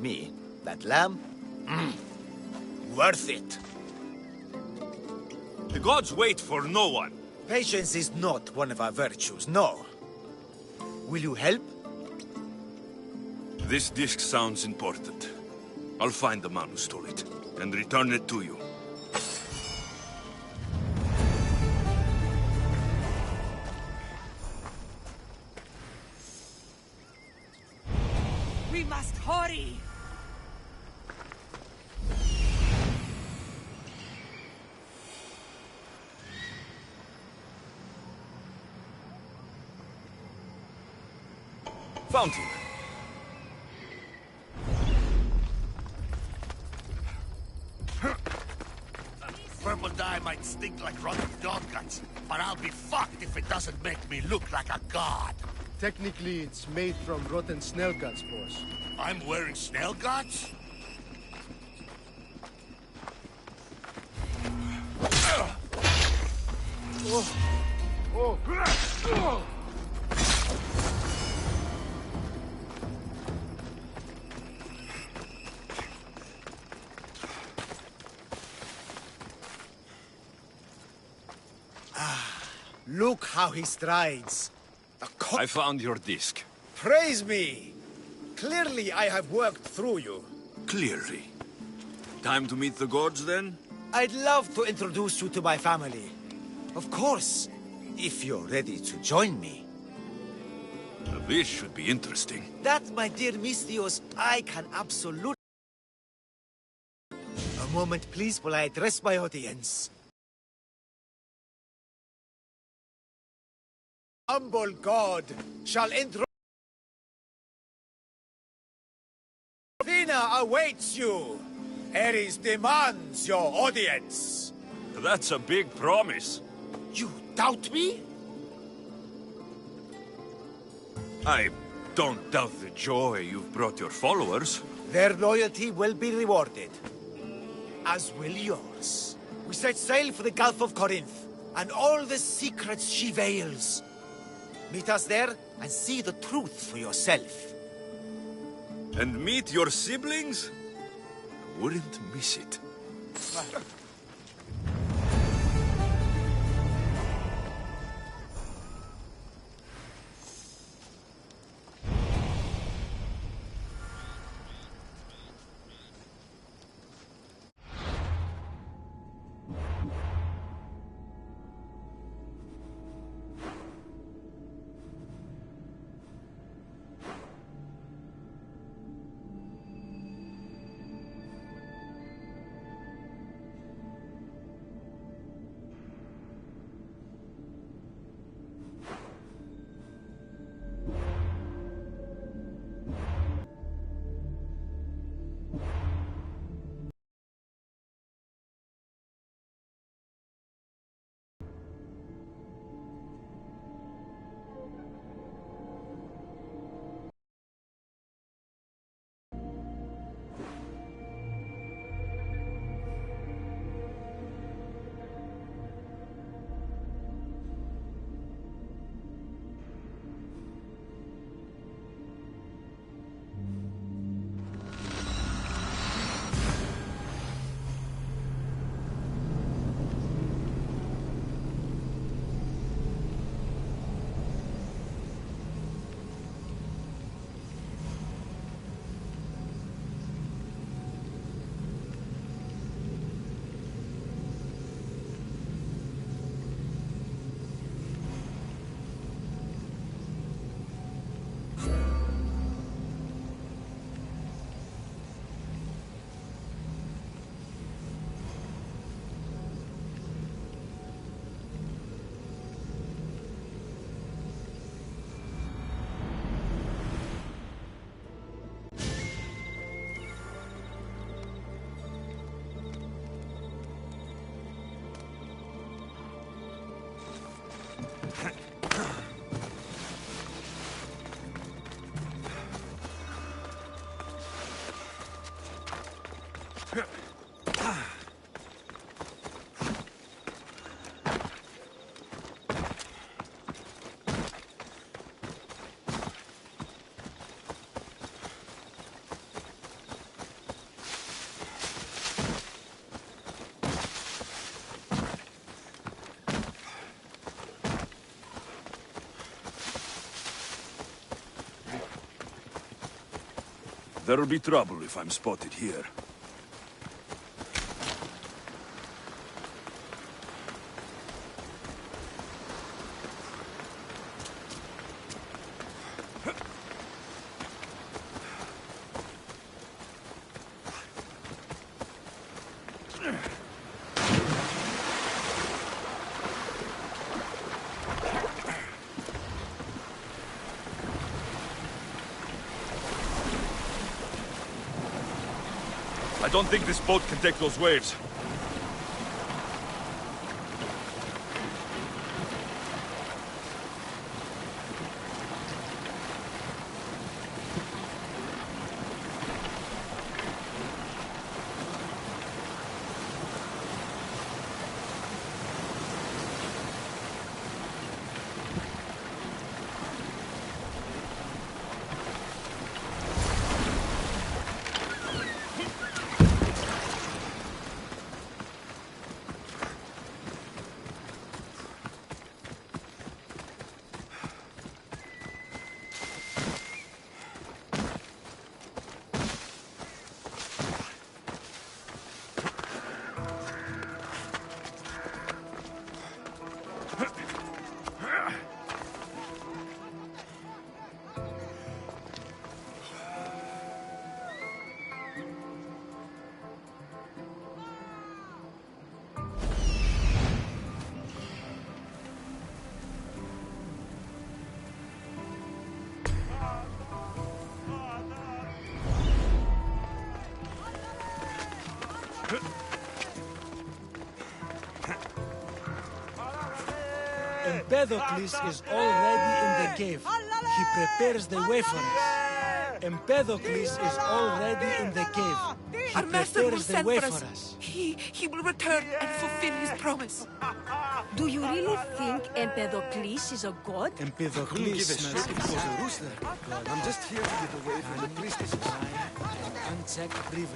me. That lamb? Worth it. The gods wait for no one. Patience is not one of our virtues, no. Will you help? This disc sounds important. I'll find the man who stole it, and return it to you. We must hurry! Found him. Purple dye might stink like rotten dog guts, but I'll be fucked if it doesn't make me look like a god. Technically, it's made from rotten snail guts, boss. I'm wearing snail guts? Look how he strides. I found your disc. Praise me! Clearly I have worked through you. Clearly. Time to meet the gods, then? I'd love to introduce you to my family. Of course, if you're ready to join me. This should be interesting. That, my dear Mistios, I can absolutely... A moment, please, while I address my audience. Humble God shall intro... Athena awaits you. Ares demands your audience. That's a big promise. You doubt me? I don't doubt the joy you've brought your followers. Their loyalty will be rewarded. As will yours. We set sail for the Gulf of Corinth, and all the secrets she veils. Meet us there, and see the truth for yourself. And meet your siblings? I wouldn't miss it. There'll be trouble if I'm spotted here. I don't think this boat can take those waves. Empedocles is already in the cave. He prepares the way for us. Empedocles is already in the cave. He Our master will prepares the send way for for us. us. He will return and fulfill his promise. Do you really think Empedocles is a god? Empedocles smells a rooster. I'm just here to get away from the priestesses. and unchecked privilege.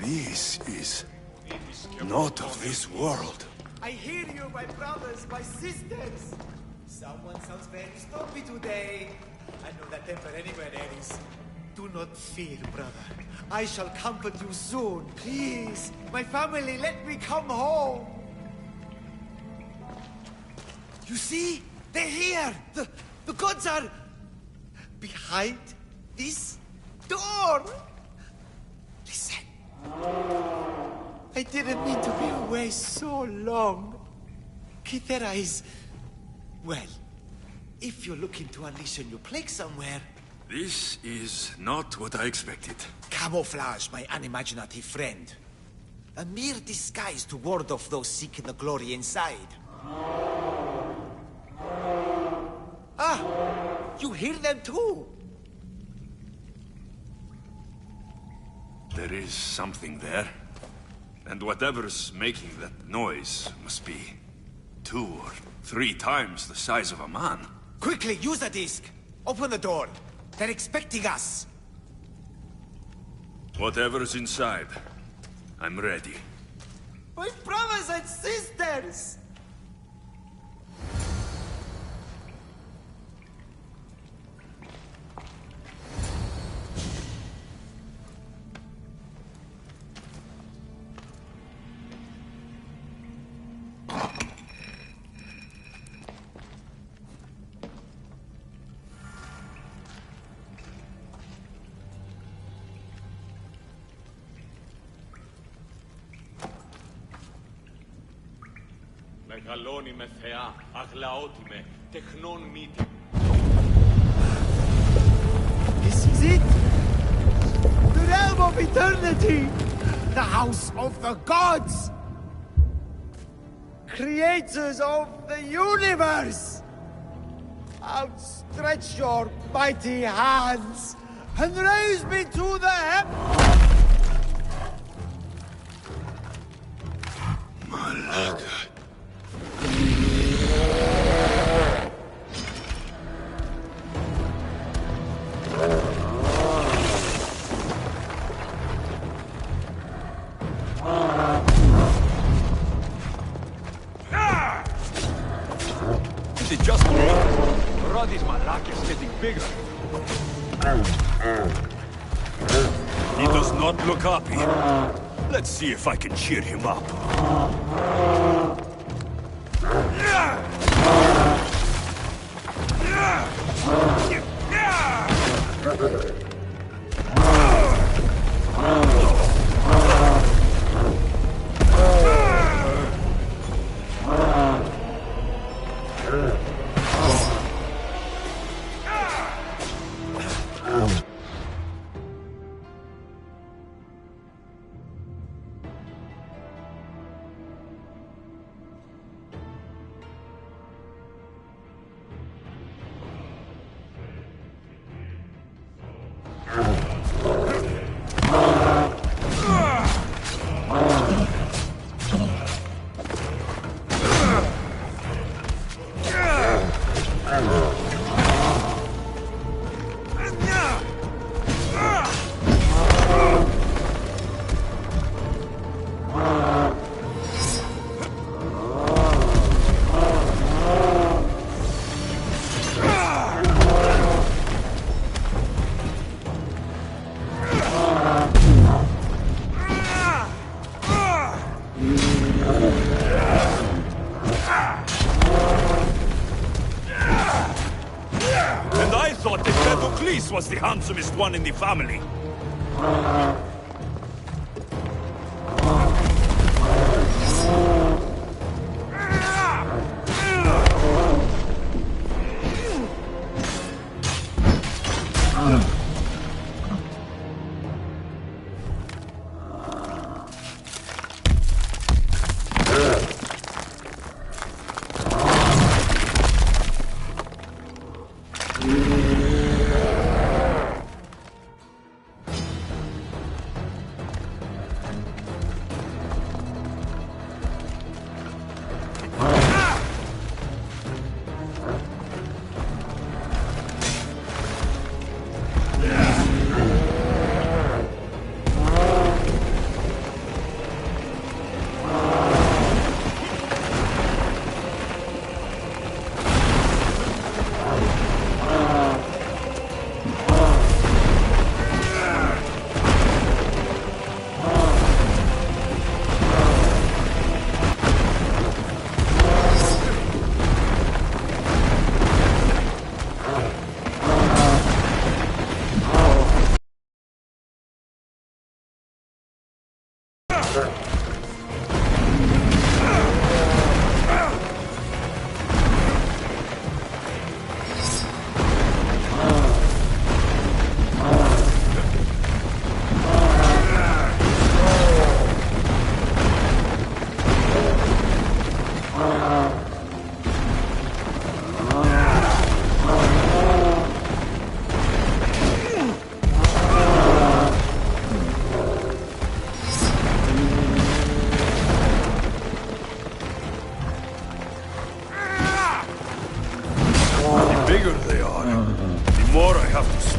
This is not of this world. I hear you, my brothers, my sisters. Someone sounds very stormy today. I know that temper anywhere, Ares. Do not fear, brother. I shall comfort you soon. Please, my family, let me come home. You see? They're here. The gods are behind this door. Listen. I didn't mean to be away so long. Kythera is... well, if you're looking to unleash a new plague somewhere... This is not what I expected. Camouflage, my unimaginative friend. A mere disguise to ward off those seeking the glory inside. Ah! You hear them too! There is something there. And whatever's making that noise must be 2 or 3 times the size of a man. Quickly, use the disc! Open the door! They're expecting us! Whatever's inside, I'm ready. My brothers and sisters! Μεγαλώνει με θεά, αγλαώτη με, τεχνών μύτη. This is it! The realm of eternity! The house of the gods! Creators of the universe! Outstretch your mighty hands and raise me to the Malaga. Is it just me? Roddy's Malak is getting bigger. He does not look happy. Let's see if I can cheer him up. Was the handsomest one in the family.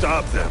Stop them.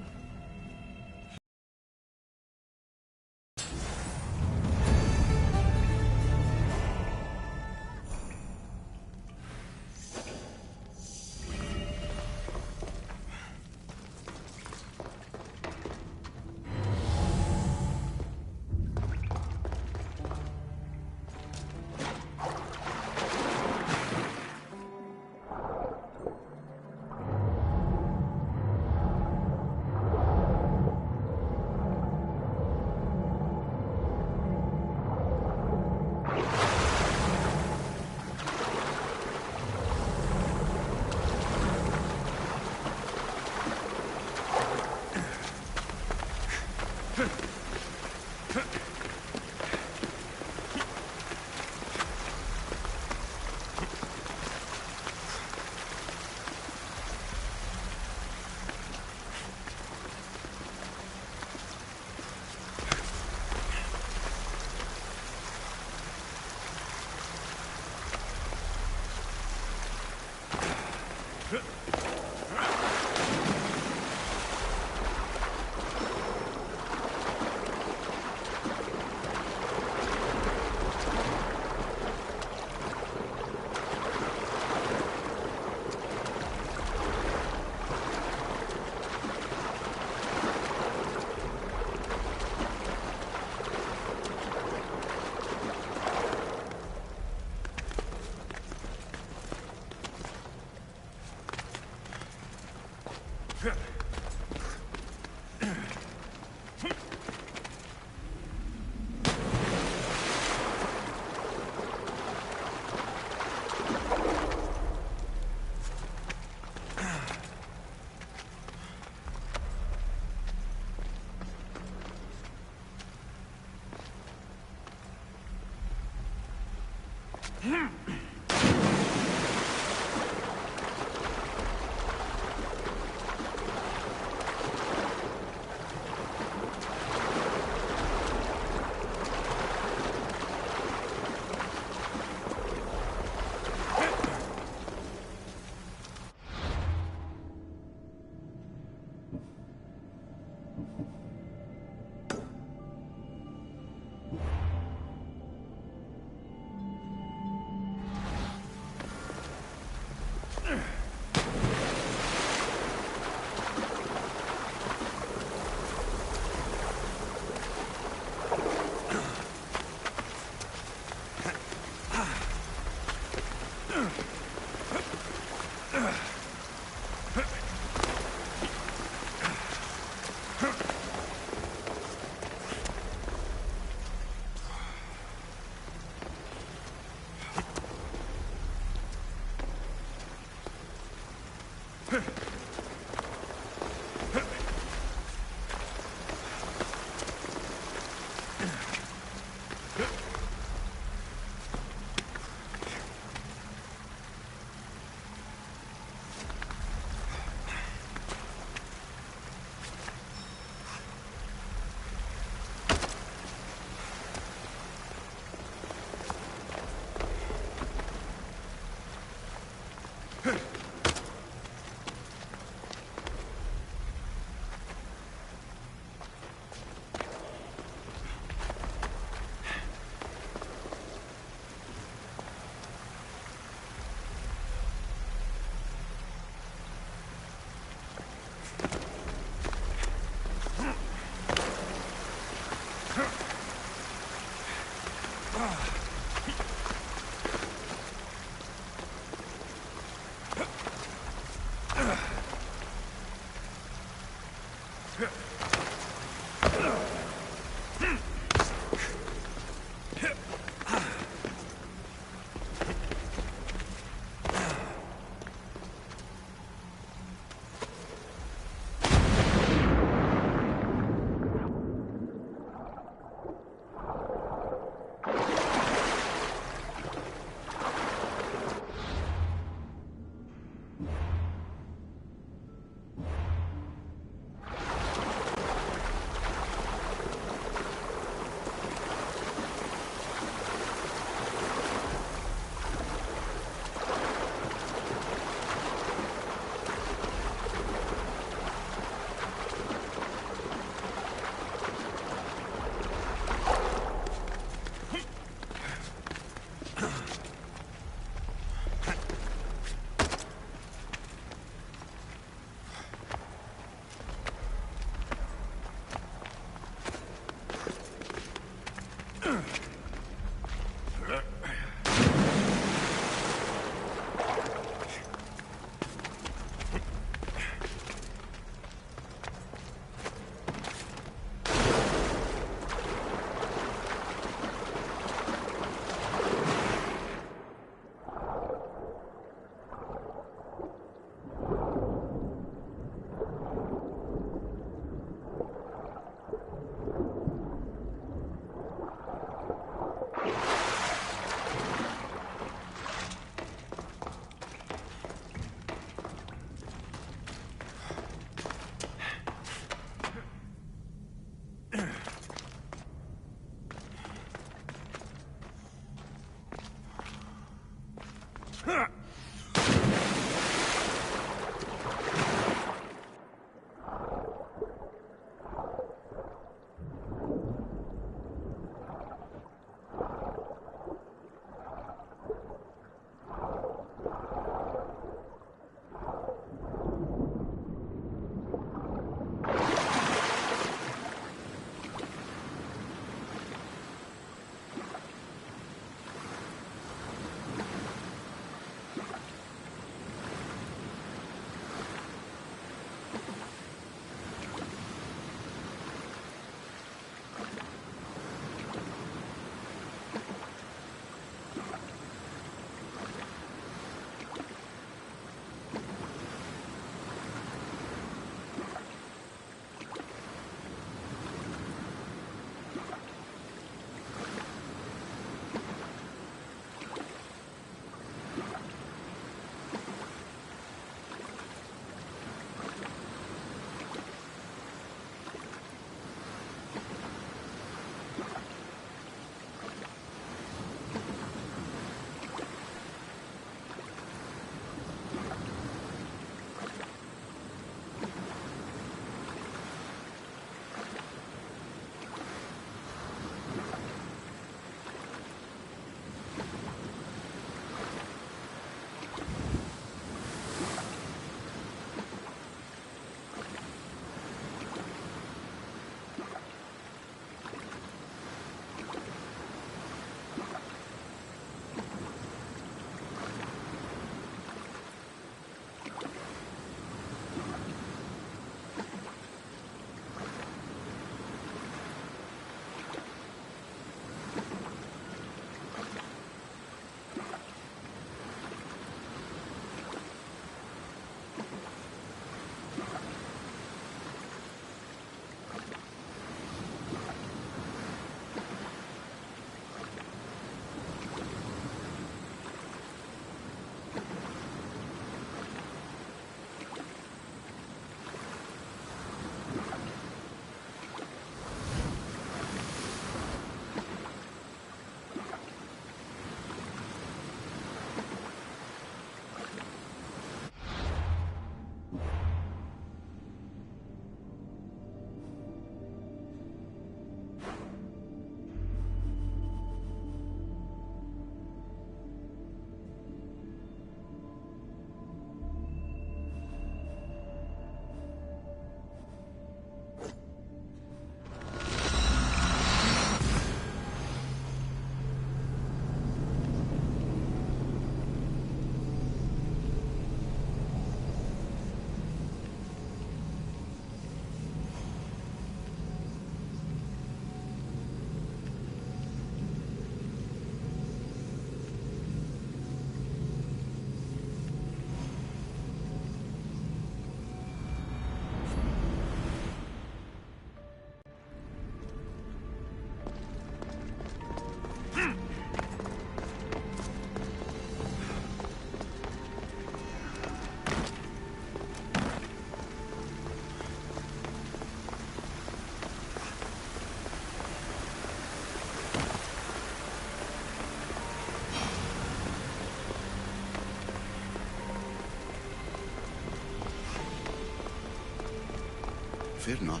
Fear not.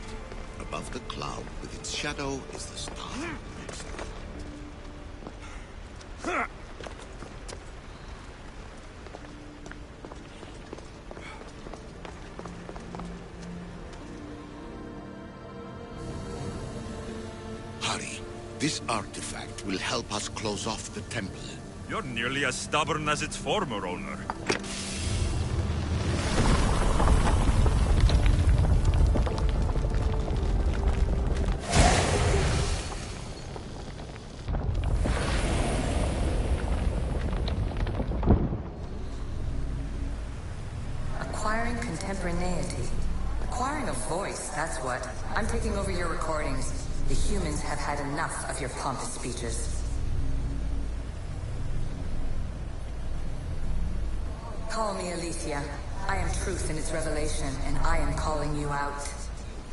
Above the cloud, with its shadow, is the star. Hurry. This artifact will help us close off the temple. You're nearly as stubborn as its former owner. Acquiring contemporaneity. Acquiring a voice, that's what. I'm taking over your recordings. The humans have had enough of your pompous speeches. Call me Alicia. I am truth in its revelation, and I am calling you out.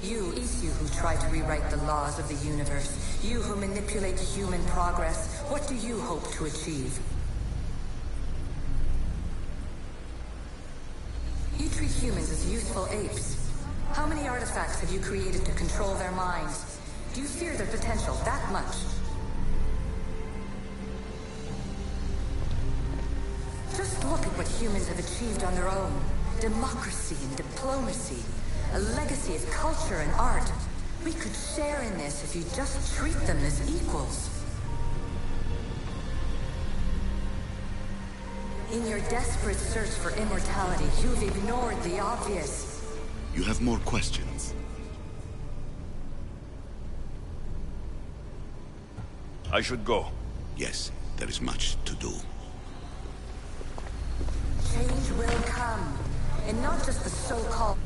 You who try to rewrite the laws of the universe. You who manipulate human progress. What do you hope to achieve? humans as useful apes. How many artifacts have you created to control their minds? Do you fear their potential that much? Just look at what humans have achieved on their own. Democracy and diplomacy. A legacy of culture and art. We could share in this if you just treat them as equals. In your desperate search for immortality, you've ignored the obvious. You have more questions? I should go. Yes, there is much to do. Change will come, and not just the so-called...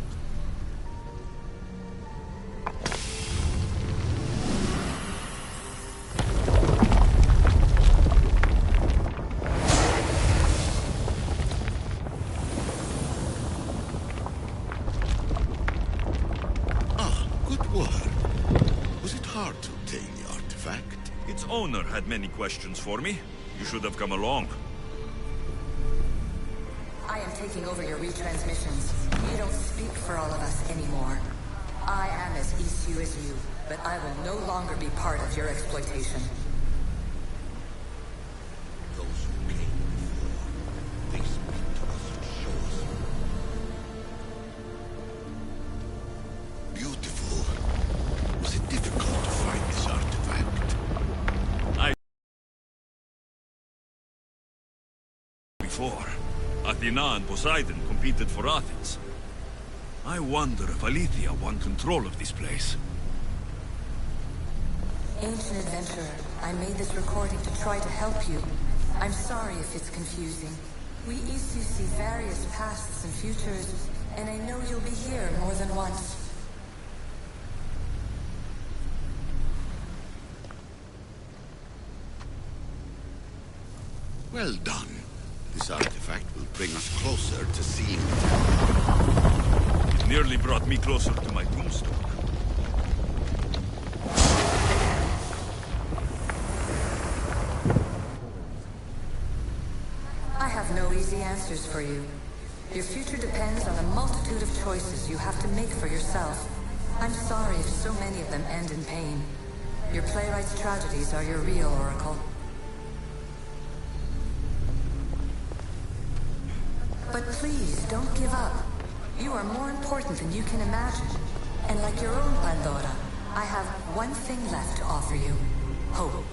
Owner had many questions for me. You should have come along. I am taking over your retransmissions. You don't speak for all of us anymore. I am as ECU as you, but I will no longer be part of your exploitation. Those who came before, they speak to us and show us. Beautiful. Was it difficult to find this artifact? Athena and Poseidon competed for Athens. I wonder if Alethea won control of this place. Ancient adventurer, I made this recording to try to help you. I'm sorry if it's confusing. We ECU see various pasts and futures, and I know you'll be here more than once. Well done. This artifact will bring us closer to seeing it. It nearly brought me closer to my tombstone. I have no easy answers for you. Your future depends on a multitude of choices you have to make for yourself. I'm sorry if so many of them end in pain. Your playwright's tragedies are your real oracle. But please, don't give up. You are more important than you can imagine. And like your own Pandora, I have one thing left to offer you. Hope.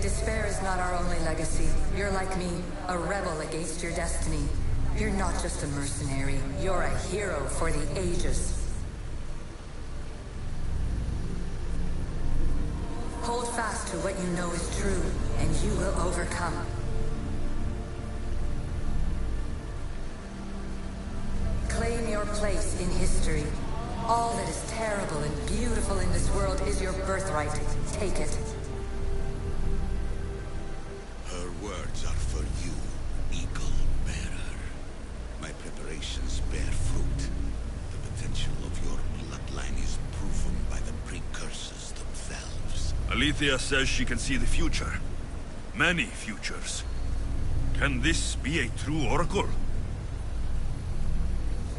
Despair is not our only legacy. You're like me, a rebel against your destiny. You're not just a mercenary, you're a hero for the ages. Hold fast to what you know is true, and you will overcome. Claim your place in history. All that is terrible and beautiful in this world is your birthright. Take it. Her words are for you, Eagle Bearer. My preparations bear fruit. The potential of your bloodline is proven by the precursors themselves. Alethea says she can see the future. Many futures. Can this be a true oracle?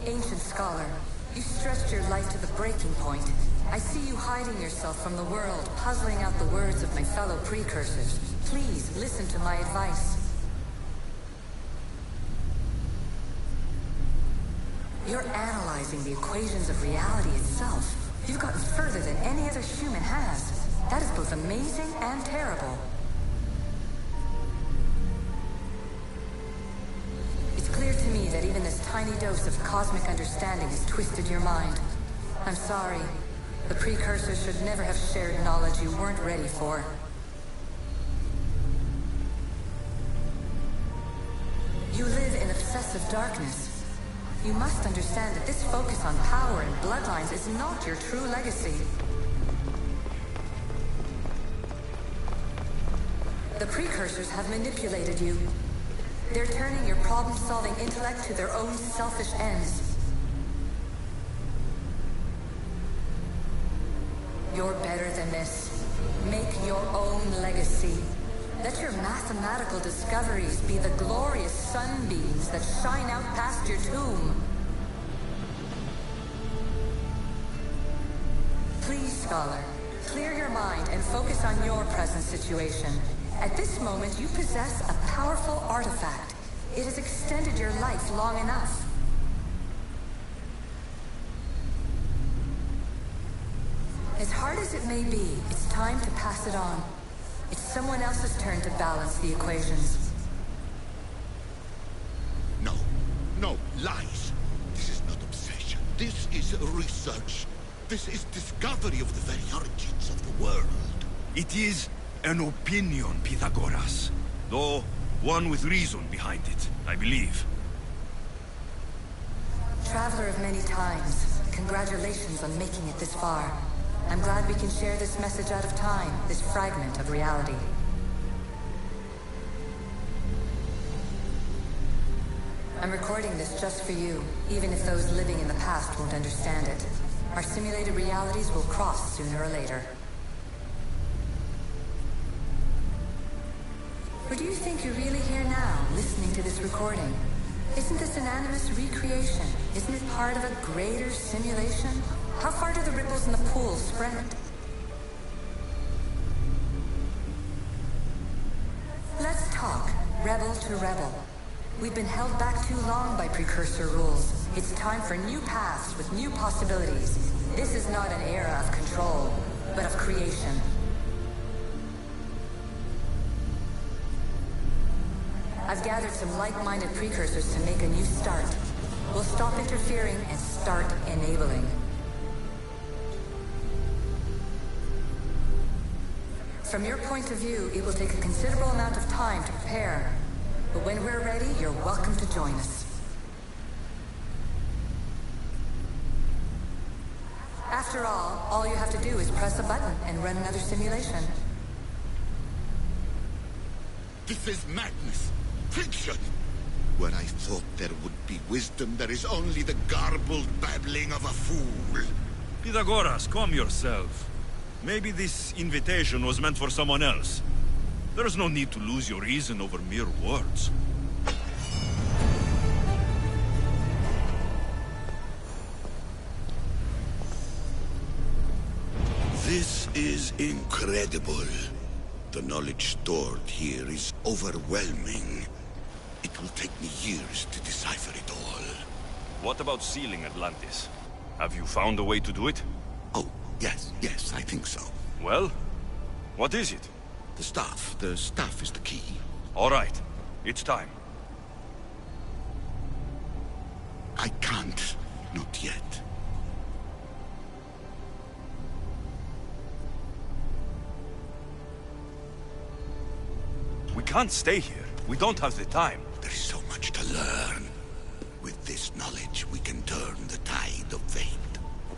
Ancient scholar, you stretched your life to the breaking point. I see you hiding yourself from the world, puzzling out the words of my fellow precursors. Please, listen to my advice. You're analyzing the equations of reality itself. You've gotten further than any other human has. That is both amazing and terrible. It's clear to me that even this tiny dose of cosmic understanding has twisted your mind. I'm sorry. The precursors should never have shared knowledge you weren't ready for. You live in obsessive darkness. You must understand that this focus on power and bloodlines is not your true legacy. The precursors have manipulated you. They're turning your problem-solving intellect to their own selfish ends. You're better than this. Make your own legacy. Let your mathematical discoveries be the glorious sunbeams that shine out past your tomb. Please, Scholar, clear your mind and focus on your present situation. At this moment, you possess a powerful artifact. It has extended your life long enough. As hard as it may be, it's time to pass it on. It's someone else's turn to balance the equations. No, no, lies. This is not obsession. This is research. This is discovery of the very origins of the world. It is an opinion, Pythagoras. Though, one with reason behind it, I believe. Traveler of many times, congratulations on making it this far. I'm glad we can share this message out of time, this fragment of reality. I'm recording this just for you, even if those living in the past won't understand it. Our simulated realities will cross sooner or later. Or do you think you're really here now, listening to this recording? Isn't this an animus recreation? Isn't it part of a greater simulation? How far do the ripples in the pool spread? Let's talk, rebel to rebel. We've been held back too long by precursor rules. It's time for new paths with new possibilities. This is not an era of control, but of creation. I've gathered some like-minded precursors to make a new start. We'll stop interfering and start enabling. From your point of view, it will take a considerable amount of time to prepare. But when we're ready, you're welcome to join us. After all you have to do is press a button and run another simulation. This is madness. Fiction. Where I thought there would be wisdom, there is only the garbled babbling of a fool. Pythagoras, calm yourself. Maybe this invitation was meant for someone else. There is no need to lose your reason over mere words. This is incredible. The knowledge stored here is overwhelming. It will take me years to decipher it all. What about sealing Atlantis? Have you found a way to do it? Oh, yes, I think so. Well, what is it? The staff is the key. All right, it's time. I can't, not yet. We can't stay here. We don't have the time. There is so much to learn. With this knowledge, we can turn the tide of fate.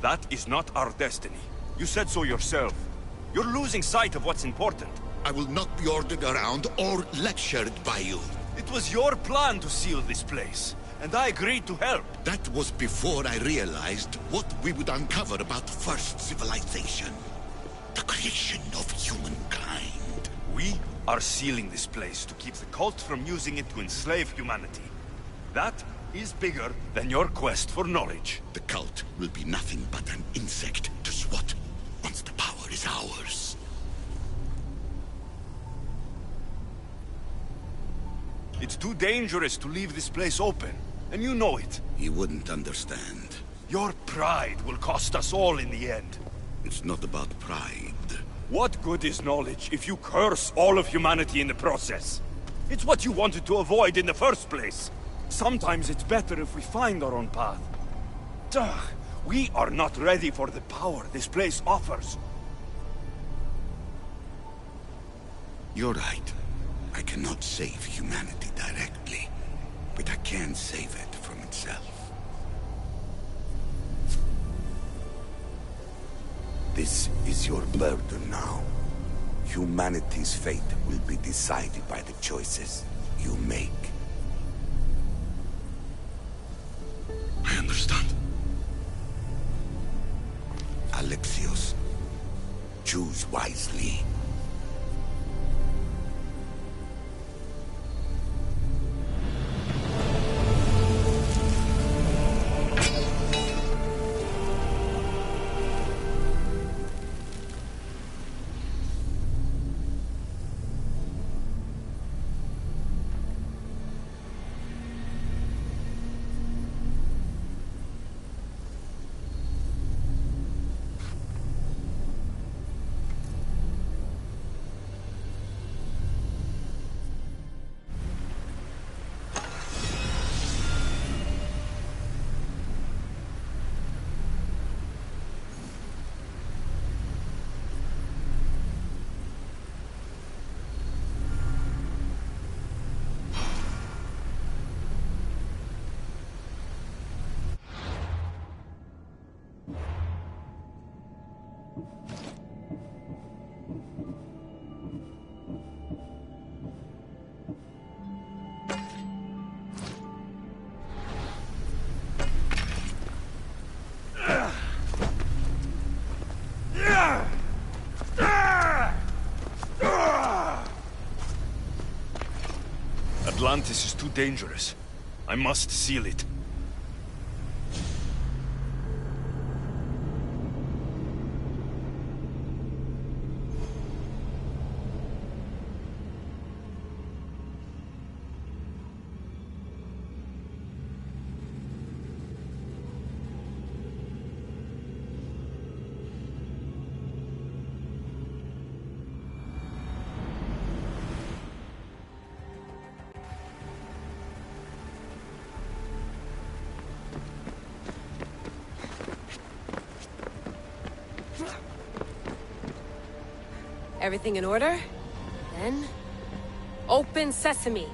That is not our destiny. You said so yourself. You're losing sight of what's important. I will not be ordered around or lectured by you. It was your plan to seal this place, and I agreed to help. That was before I realized what we would uncover about the first civilization. The creation of humankind. We are sealing this place to keep the cult from using it to enslave humanity. That is bigger than your quest for knowledge. The cult will be nothing but an insect to swat once the power is ours. It's too dangerous to leave this place open, and you know it. You wouldn't understand. Your pride will cost us all in the end. It's not about pride. What good is knowledge if you curse all of humanity in the process? It's what you wanted to avoid in the first place. Sometimes it's better if we find our own path. Ugh, we are not ready for the power this place offers. You're right. I cannot save humanity directly, but I can save it from itself. This is your burden now. Humanity's fate will be decided by the choices you make. I understand. Alexios, choose wisely. Atlantis is too dangerous. I must seal it. Everything in order? Then... open sesame!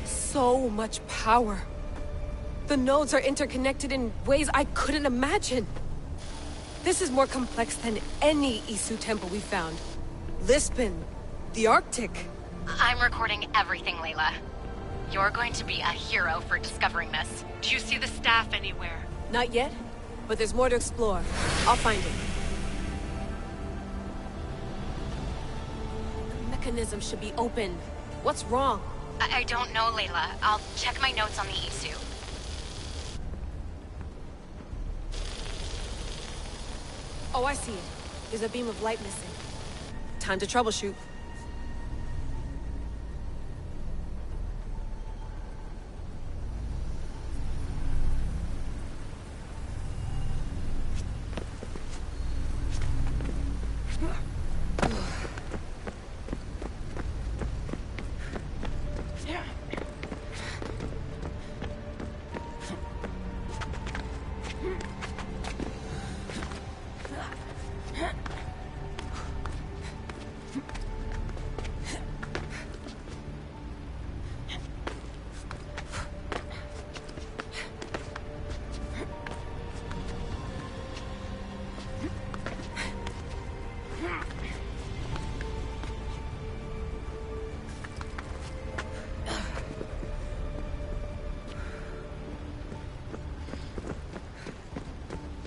So much power. The nodes are interconnected in ways I couldn't imagine. This is more complex than any Isu temple we found. Lisbon, the Arctic. I'm recording everything, Layla. You're going to be a hero for discovering this. Do you see the staff anywhere? Not yet, but there's more to explore. I'll find it. The mechanism should be open. What's wrong? I don't know, Layla. I'll check my notes on the Isu. Oh, I see it. There's a beam of light missing. Time to troubleshoot.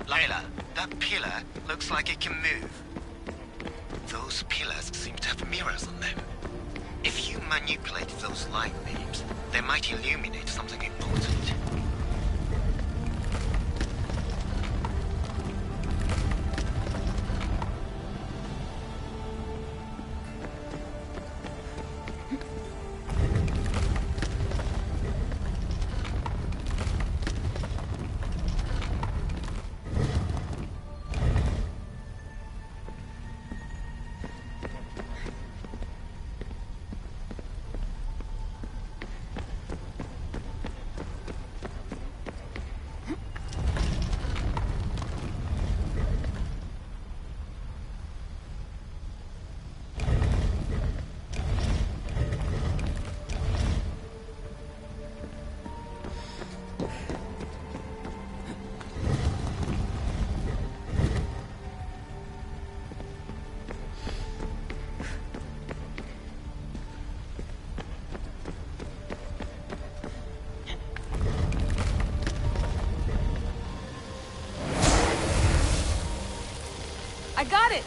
Layla, that pillar looks like it can move. Those pillars seem to have mirrors on them. If you manipulate those light beams, they might illuminate something important. I got it!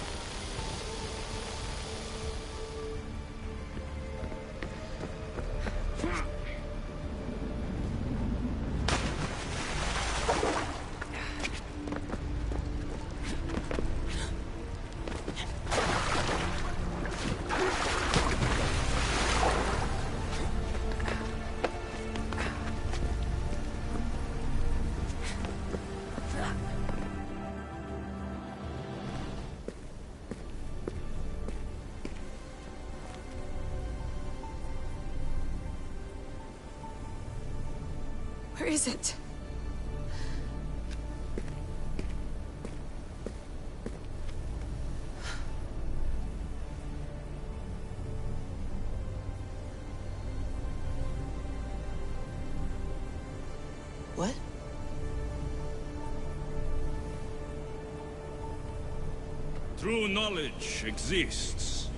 Where is it? What? True knowledge exists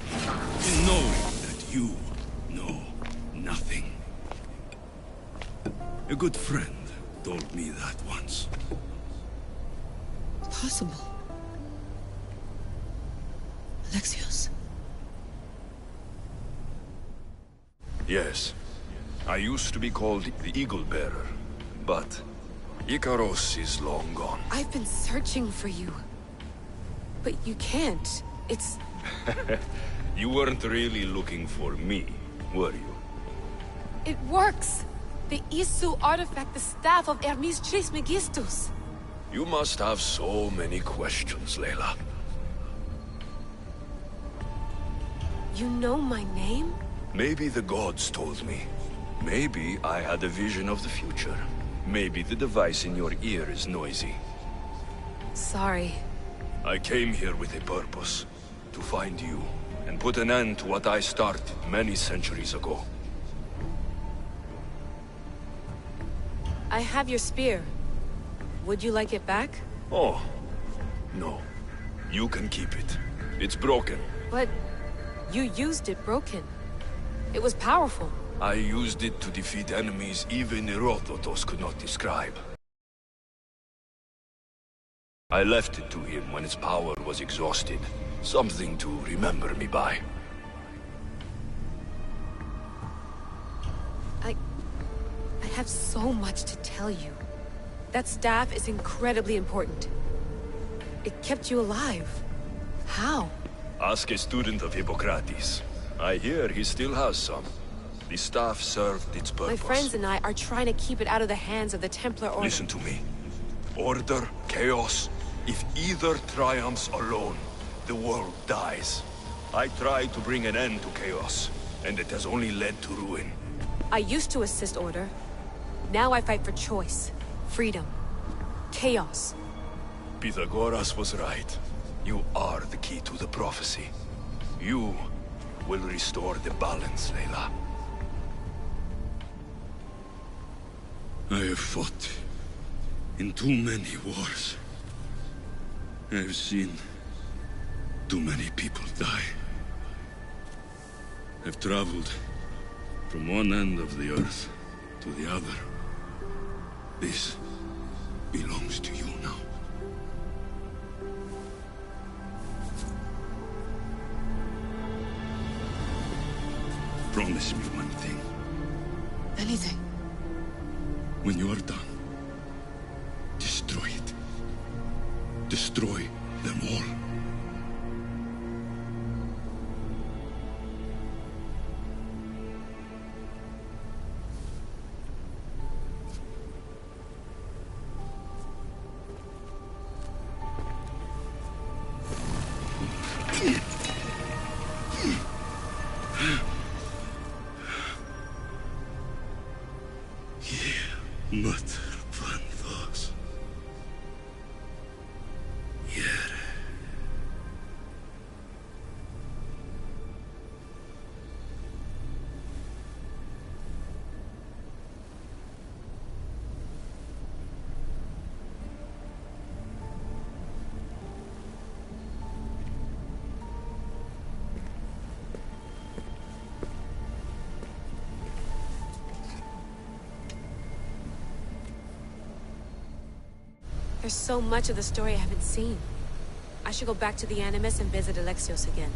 in knowing that you know nothing. A good friend told me that once. Possible. Alexios. Yes. I used to be called the Eagle Bearer, but Icaros is long gone. I've been searching for you. But you can't. It's... You weren't really looking for me, were you? It works! The Isu artifact, the staff of Hermes Trismegistus. You must have so many questions, Layla. You know my name? Maybe the gods told me. Maybe I had a vision of the future. Maybe the device in your ear is noisy. Sorry. I came here with a purpose. To find you, and put an end to what I started many centuries ago. I have your spear. Would you like it back? Oh, no. You can keep it. It's broken. But you used it broken. It was powerful. I used it to defeat enemies even Herodotus could not describe. I left it to him when its power was exhausted. Something to remember me by. I have so much to tell you. That staff is incredibly important. It kept you alive. How? Ask a student of Hippocrates. I hear he still has some. The staff served its purpose. My friends and I are trying to keep it out of the hands of the Templar Order. Listen to me. Order, chaos. If either triumphs alone, the world dies. I tried to bring an end to chaos, and it has only led to ruin. I used to assist Order. Now I fight for choice, freedom, chaos. Pythagoras was right. You are the key to the prophecy. You will restore the balance, Layla. I have fought in too many wars. I have seen too many people die. I've traveled from one end of the earth to the other. This belongs to you now. Promise me one thing. Anything. When you are done, destroy it. Destroy them all. There's so much of the story I haven't seen. I should go back to the Animus and visit Alexios again.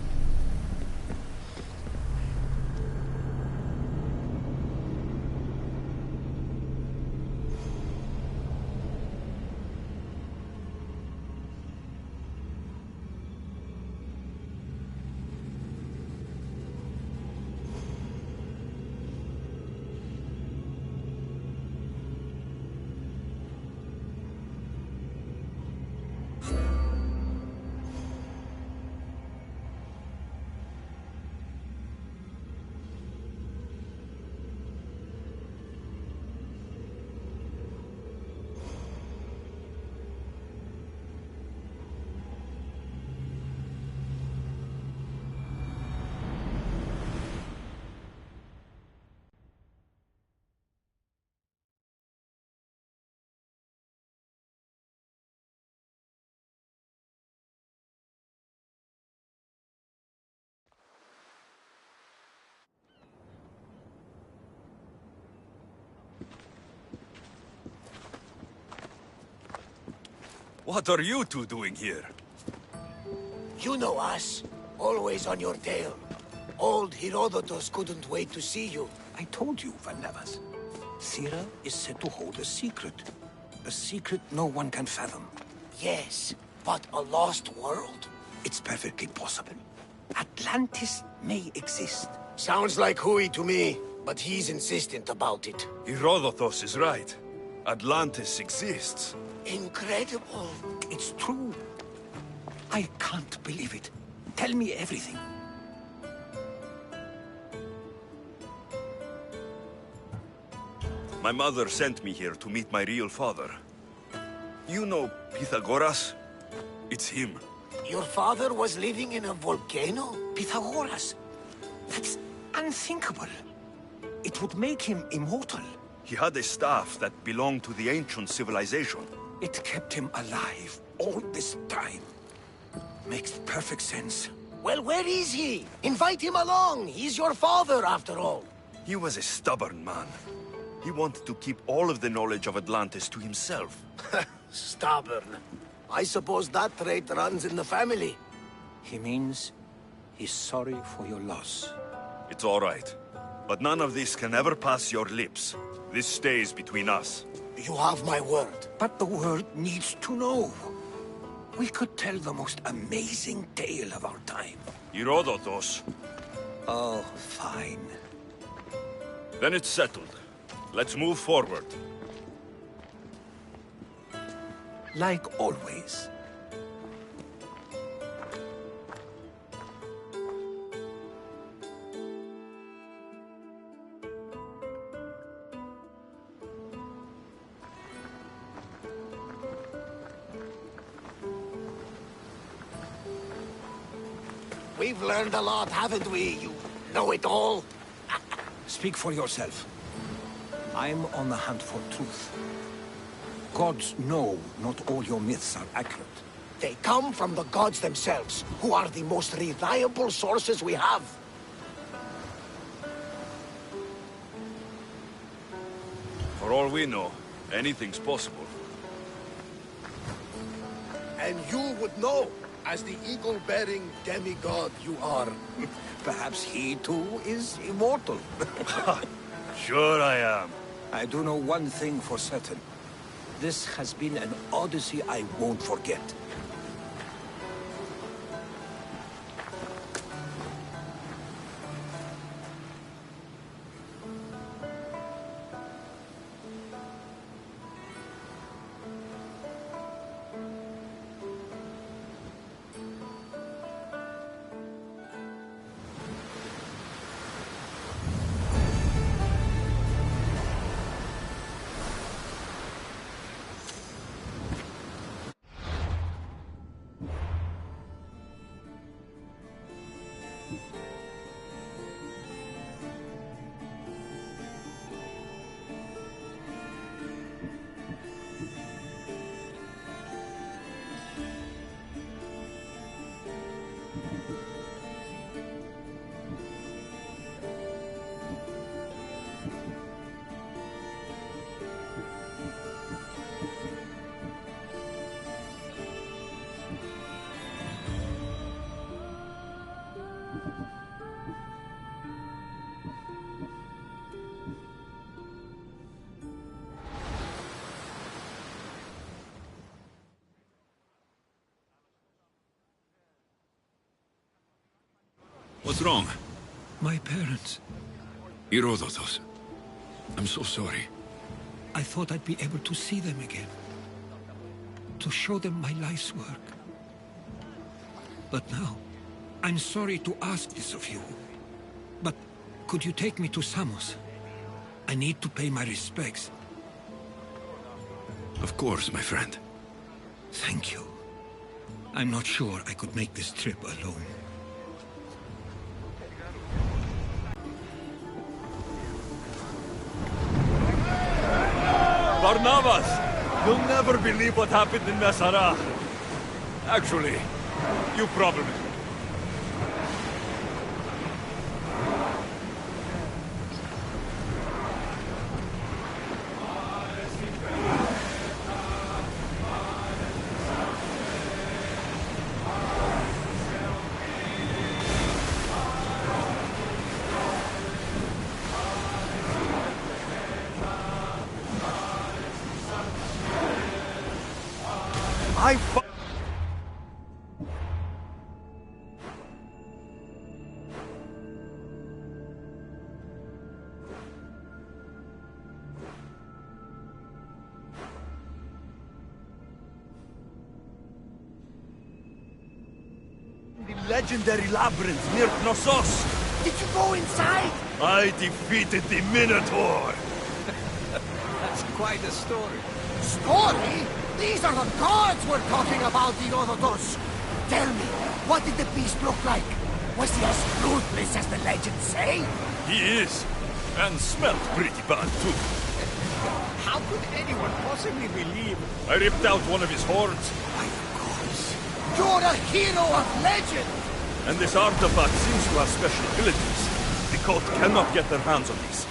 What are you two doing here? You know us. Always on your tail. Old Herodotus couldn't wait to see you. I told you, Varnavas. Thera is said to hold a secret. A secret no one can fathom. Yes, but a lost world? It's perfectly possible. Atlantis may exist. Sounds like Hui to me, but he's insistent about it. Herodotus is right. Atlantis exists. Incredible. It's true. I can't believe it. Tell me everything. My mother sent me here to meet my real father. You know Pythagoras? It's him. Your father was living in a volcano? Pythagoras? That's unthinkable. It would make him immortal. He had a staff that belonged to the ancient civilization. It kept him alive all this time. Makes perfect sense. Well, where is he? Invite him along. He's your father, after all. He was a stubborn man. He wanted to keep all of the knowledge of Atlantis to himself. Stubborn. I suppose that trait runs in the family. He means he's sorry for your loss. It's all right. But none of this can ever pass your lips. This stays between us. You have my word. But the world needs to know. We could tell the most amazing tale of our time. Herodotus. Oh, fine. Then it's settled. Let's move forward. Like always. We've learned a lot, haven't we, you know-it-all? Speak for yourself. I'm on the hunt for truth. Gods know not all your myths are accurate. They come from the gods themselves, who are the most reliable sources we have. For all we know, anything's possible. And you would know, as the eagle-bearing demigod you are. Perhaps he too is immortal. Sure I am. I do know one thing for certain. This has been an Odyssey I won't forget. What's wrong? My parents. Herodotus. I'm so sorry. I thought I'd be able to see them again. To show them my life's work. But now, I'm sorry to ask this of you. But could you take me to Samos? I need to pay my respects. Of course, my friend. Thank you. I'm not sure I could make this trip alone. Barnabas! You'll never believe what happened in Messara. Actually, you probably... The legendary labyrinth near Knossos. Did you go inside? I defeated the Minotaur. That's quite a story. Story? These are the gods we're talking about, Herodotus. Tell me, what did the beast look like? Was he as ruthless as the legends say? He is. And smelled pretty bad, too. How could anyone possibly believe? I ripped out one of his horns. You're a hero of legend! And this artifact seems to have special abilities. The cult cannot get their hands on these.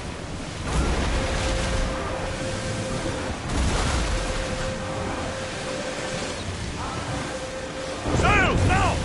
Sail, now!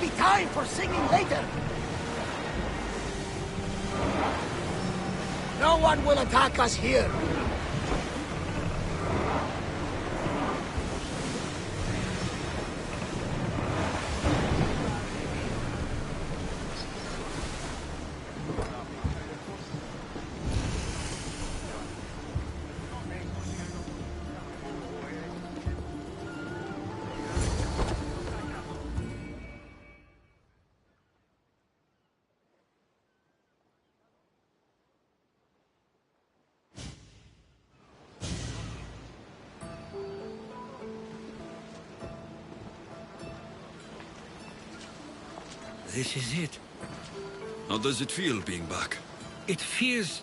be time for singing later. No one will attack us here. This is it. How does it feel being back? It feels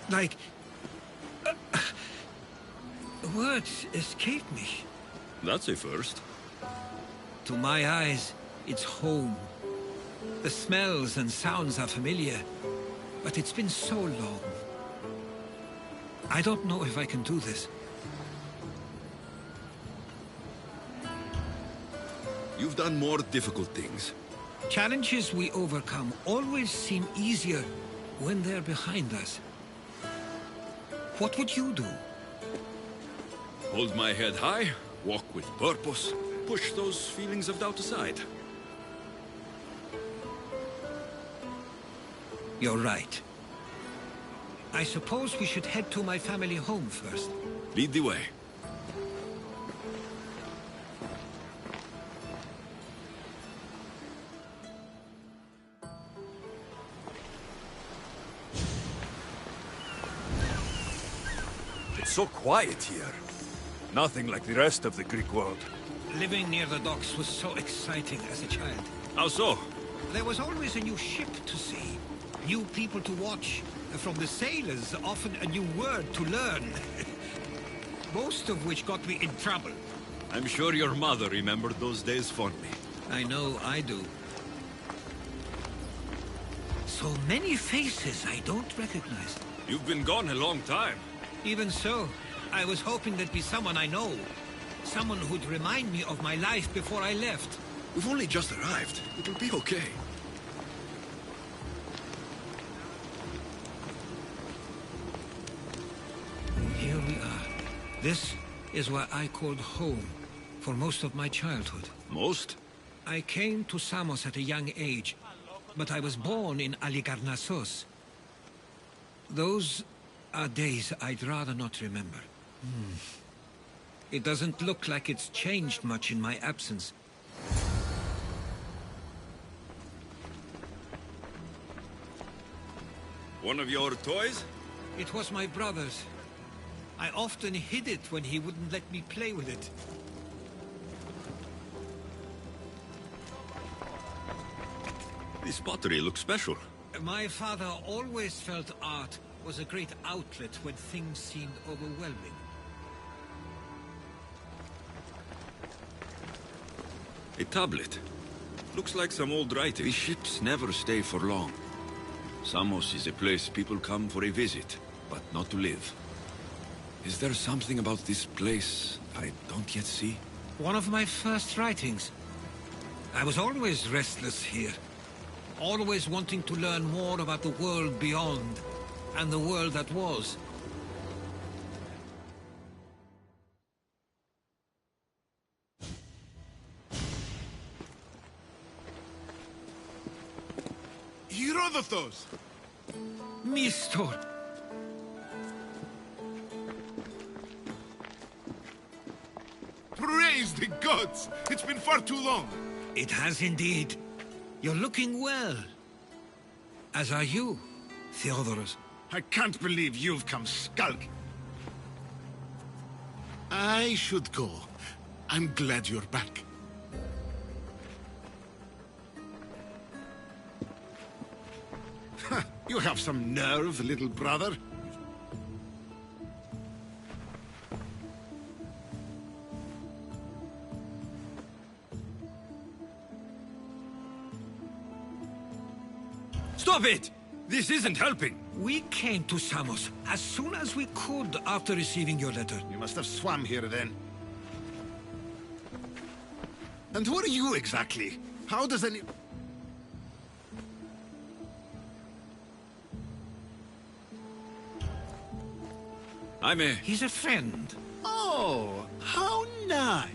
like... words escape me. That's a first. To my eyes, it's home. The smells and sounds are familiar, but it's been so long. I don't know if I can do this. You've done more difficult things. Challenges we overcome always seem easier when they're behind us. What would you do? Hold my head high, walk with purpose, push those feelings of doubt aside. You're right. I suppose we should head to my family home first. Lead the way. It's so quiet here. Nothing like the rest of the Greek world. Living near the docks was so exciting as a child. How so? There was always a new ship to see, new people to watch, and from the sailors, often a new word to learn. Most of which got me in trouble. I'm sure your mother remembered those days fondly. I know I do. So many faces I don't recognize. You've been gone a long time. Even so, I was hoping there'd be someone I know. Someone who'd remind me of my life before I left. We've only just arrived. It'll be okay. Here we are. This is where I called home for most of my childhood. Most? I came to Samos at a young age, but I was born in Aligarnassos. Those are days I'd rather not remember. It doesn't look like it's changed much in my absence. One of your toys? It was my brother's. I often hid it when he wouldn't let me play with it. This pottery looks special. My father always felt art was a great outlet when things seemed overwhelming. A tablet. Looks like some old writing. These ships never stay for long. Samos is a place people come for a visit, but not to live. Is there something about this place I don't yet see? One of my first writings. I was always restless here. Always wanting to learn more about the world beyond, and the world that was. Herodotus! Mistor! Praise the gods! It's been far too long. It has indeed. You're looking well. As are you, Theodoros. I can't believe you've come skulking. I should go. I'm glad you're back. You have some nerve, little brother. Stop it! This isn't helping. We came to Samos as soon as we could after receiving your letter. You must have swum here then. And who are you exactly? How does any... He's a friend. Oh, how nice.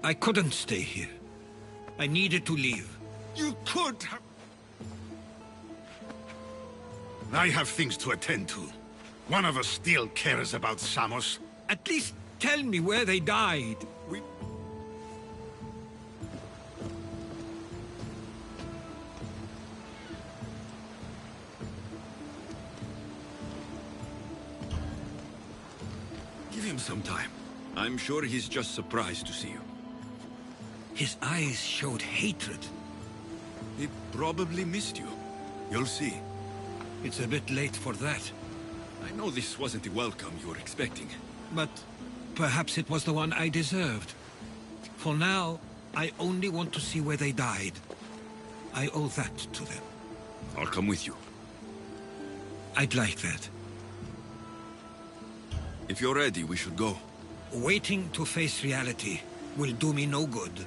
I couldn't stay here. I needed to leave. You could have... I have things to attend to. One of us still cares about Samos. At least tell me where they died. Give him some time. I'm sure he's just surprised to see you. His eyes showed hatred. He probably missed you. You'll see. It's a bit late for that. I know this wasn't the welcome you were expecting. But perhaps it was the one I deserved. For now, I only want to see where they died. I owe that to them. I'll come with you. I'd like that. If you're ready, we should go. Waiting to face reality will do me no good.